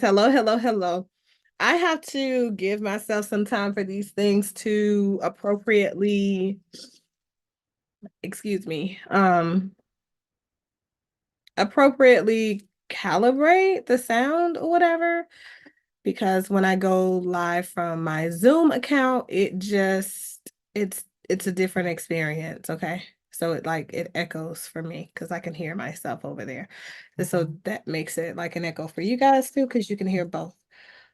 Hello, hello, hello. I have to give myself some time for these things to excuse me, appropriately calibrate the sound or whatever. Because when I go live from my Zoom account, it's a different experience, okay? So it echoes for me because I can hear myself over there. And so that makes it like an echo for you guys too, because you can hear both.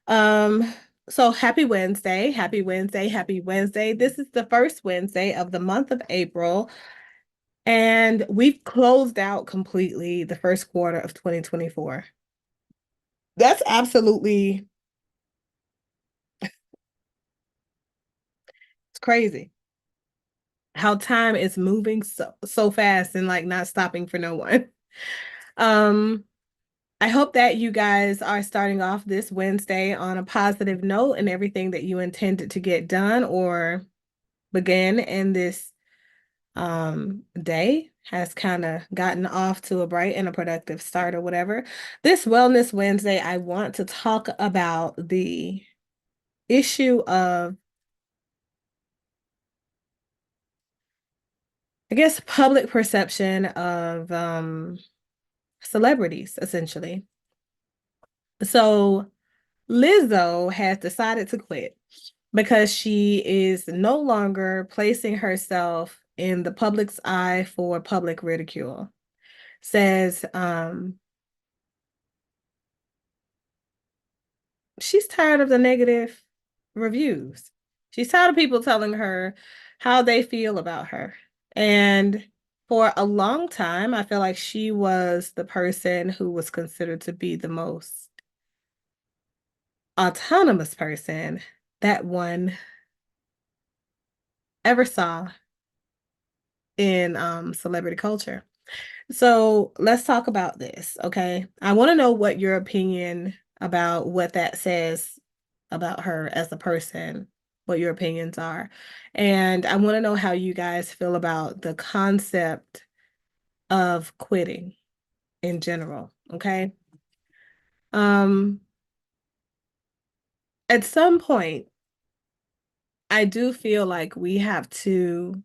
Um, so happy Wednesday, happy Wednesday, happy Wednesday. This is the first Wednesday of the month of April, and we've closed out completely the first quarter of 2024. That's absolutely it's crazy how time is moving so fast and like not stopping for no one. Um, I hope that you guys are starting off this Wednesday on a positive note and everything that you intended to get done or begin in this day has kind of gotten off to a bright and a productive start or whatever. This Wellness Wednesday, I want to talk about the issue of, I guess, public perception of celebrities, essentially. So Lizzo has decided to quit because she is no longer placing herself in the public's eye for public ridicule. Says she's tired of the negative reviews. She's tired of people telling her how they feel about her. And for a long time, I feel like she was the person who was considered to be the most autonomous person that one ever saw in celebrity culture. So let's talk about this, okay? I want to know what your opinion about what that says about her as a person, what your opinions are. And I want to know how you guys feel about the concept of quitting in general, okay? Um, at some point, I do feel like we have to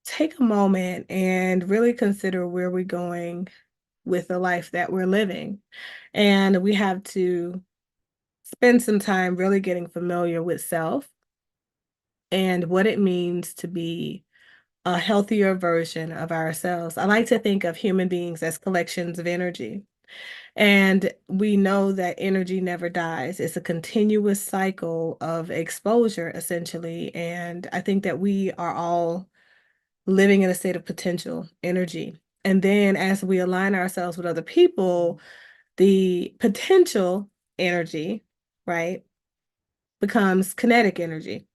take a moment and really consider where we're going with the life that we're living. And we have to spend some time really getting familiar with self and what it means to be a healthier version of ourselves. I like to think of human beings as collections of energy. And we know that energy never dies. It's a continuous cycle of exposure, essentially. And I think that we are all living in a state of potential energy. And then as we align ourselves with other people, the potential energy, right, becomes kinetic energy.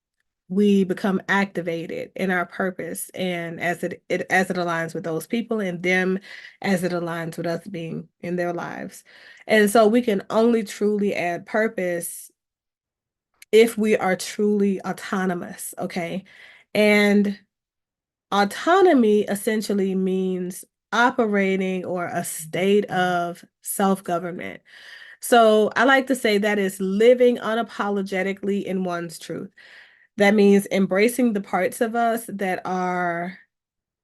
We become activated in our purpose and as it aligns with those people and them as it aligns with us being in their lives. And so we can only truly add purpose if we are truly autonomous, okay? And autonomy essentially means operating or a state of self-government. So I like to say that is living unapologetically in one's truth. That means embracing the parts of us that are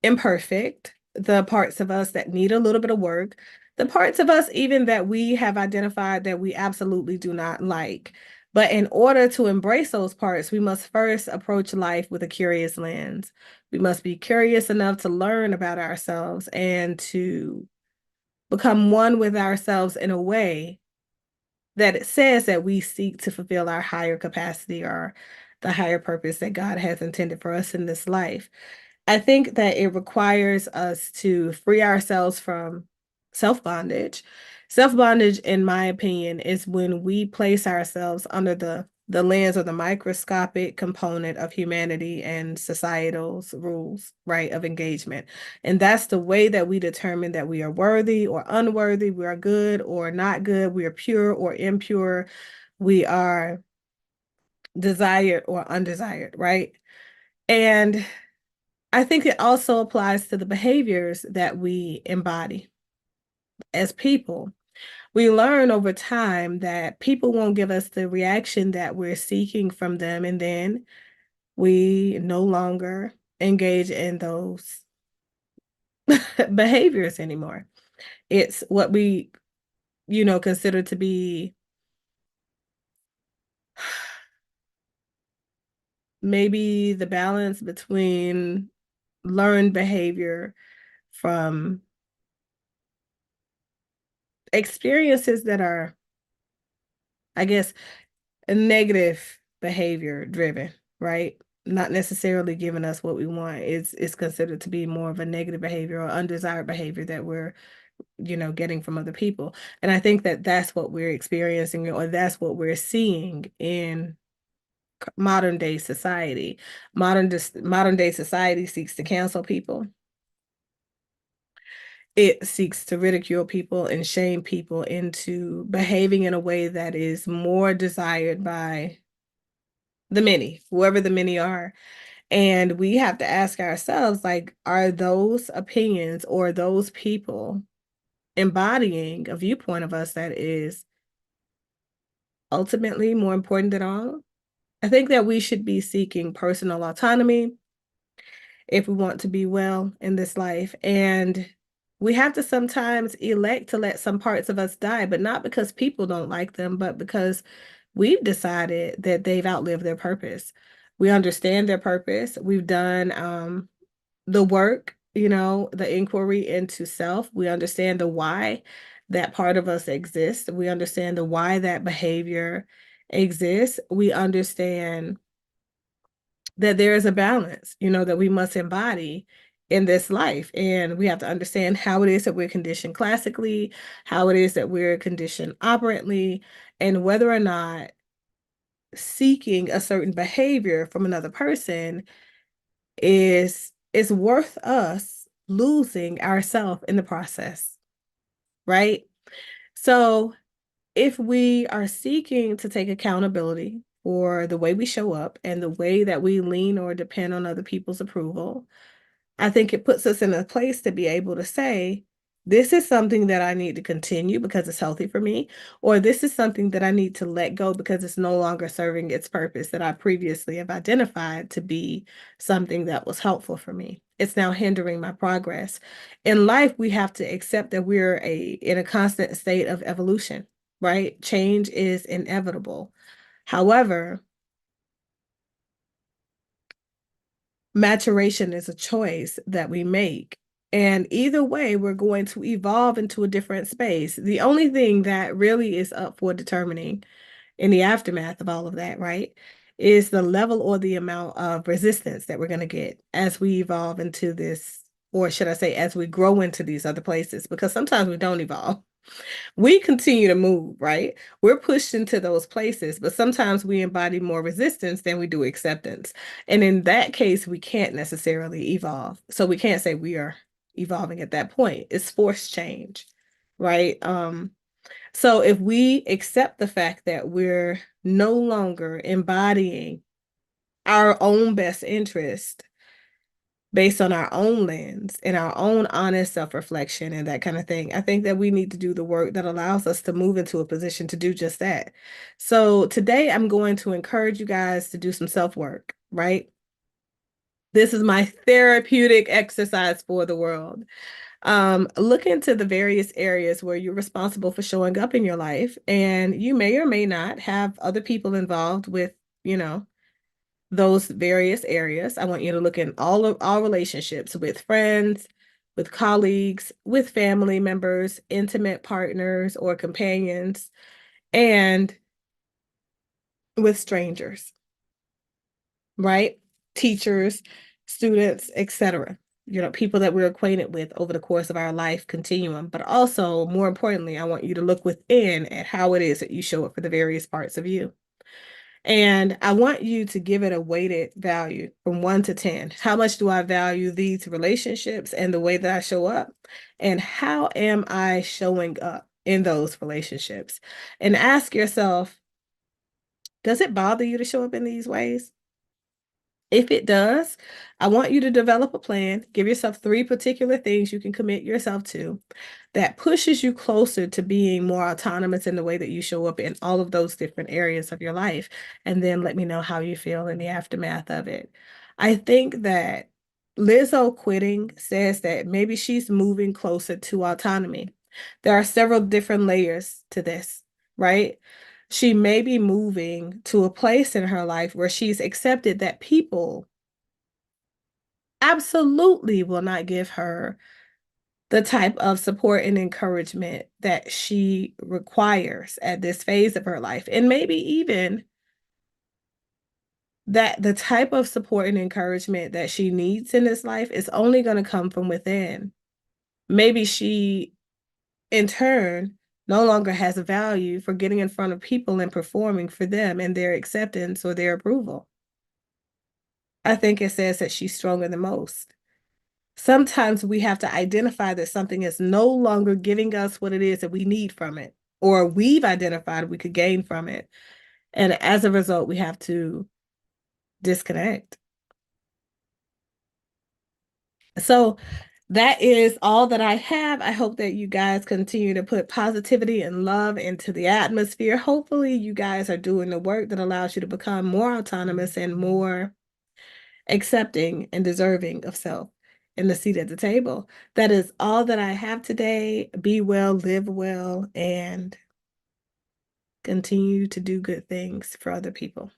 imperfect, the parts of us that need a little bit of work, the parts of us even that we have identified that we absolutely do not like. But in order to embrace those parts, we must first approach life with a curious lens. We must be curious enough to learn about ourselves and to become one with ourselves in a way that it says that we seek to fulfill our higher capacity or the higher purpose that God has intended for us in this life. I think that it requires us to free ourselves from self bondage. Self bondage, in my opinion, is when we place ourselves under the lens or the microscopic component of humanity and societal's rules, right, of engagement. And that's the way that we determine that we are worthy or unworthy, we are good or not good, we are pure or impure, we are desired or undesired, right? And I think it also applies to the behaviors that we embody. as people. We learn over time that people won't give us the reaction that we're seeking from them, and then we no longer engage in those behaviors anymore. It's what we, consider to be maybe the balance between learned behavior from experiences that are, I guess, a negative behavior driven, right? Not necessarily giving us what we want. It's considered to be more of a negative behavior or undesired behavior that we're, getting from other people. And I think that that's what we're experiencing, or that's what we're seeing in modern day society. Modern day society seeks to cancel people. It seeks to ridicule people and shame people into behaving in a way that is more desired by the many, whoever the many are. And we have to ask ourselves, like, are those opinions or those people embodying a viewpoint of us that is ultimately more important than all? I think that we should be seeking personal autonomy if we want to be well in this life. And we have to sometimes elect to let some parts of us die, but not because people don't like them, but because we've decided that they've outlived their purpose. We understand their purpose. We've done the work, the inquiry into self. We understand the why that part of us exists. We understand the why that behavior exists. We understand that there is a balance, that we must embody in this life. And we have to understand how it is that we're conditioned classically, how it is that we're conditioned operantly, and whether or not seeking a certain behavior from another person is worth us losing ourselves in the process, right? So if we are seeking to take accountability for the way we show up and the way that we lean or depend on other people's approval, I think it puts us in a place to be able to say, this is something that I need to continue because it's healthy for me, or this is something that I need to let go because it's no longer serving its purpose that I previously have identified to be something that was helpful for me. It's now hindering my progress. In life, we have to accept that we're in a constant state of evolution, right? Change is inevitable. However, maturation is a choice that we make. And either way, we're going to evolve into a different space. The only thing that really is up for determining in the aftermath of all of that, right, is the level or the amount of resistance that we're going to get as we evolve into this, or should I say, as we grow into these other places, because sometimes we don't evolve. We continue to move, right? We're pushed into those places, but sometimes we embody more resistance than we do acceptance. And in that case, we can't necessarily evolve. So we can't say we are evolving at that point. It's forced change, right? So if we accept the fact that we're no longer embodying our own best interest based on our own lens and our own honest self-reflection and that kind of thing, I think that we need to do the work that allows us to move into a position to do just that. So today I'm going to encourage you guys to do some self-work, right? This is my therapeutic exercise for the world. Look into the various areas where you're responsible for showing up in your life, and you may or may not have other people involved with, you know, those various areas. I want you to look in all relationships with friends, with colleagues, with family members, intimate partners or companions, and with strangers, right? Teachers, students, etc. People that we're acquainted with over the course of our life continuum. But also, more importantly, I want you to look within at how it is that you show up for the various parts of you. And I want you to give it a weighted value from 1 to 10. How much do I value these relationships and the way that I show up? And how am I showing up in those relationships? And ask yourself, does it bother you to show up in these ways? If it does, I want you to develop a plan. Give yourself 3 particular things you can commit yourself to that pushes you closer to being more autonomous in the way that you show up in all of those different areas of your life, and then let me know how you feel in the aftermath of it. I think that Lizzo quitting says that maybe she's moving closer to autonomy. There are several different layers to this, right? She may be moving to a place in her life where she's accepted that people absolutely will not give her the type of support and encouragement that she requires at this phase of her life. And maybe even that the type of support and encouragement that she needs in this life is only going to come from within. Maybe she, in turn, no longer has a value for getting in front of people and performing for them and their acceptance or their approval. I think it says that she's stronger than most. Sometimes we have to identify that something is no longer giving us what it is that we need from it, or we've identified we could gain from it. And as a result, we have to disconnect. So that is all that I have. I hope that you guys continue to put positivity and love into the atmosphere. Hopefully, you guys are doing the work that allows you to become more autonomous and more accepting and deserving of self in the seat at the table. That is all that I have today. Be well, live well, and continue to do good things for other people.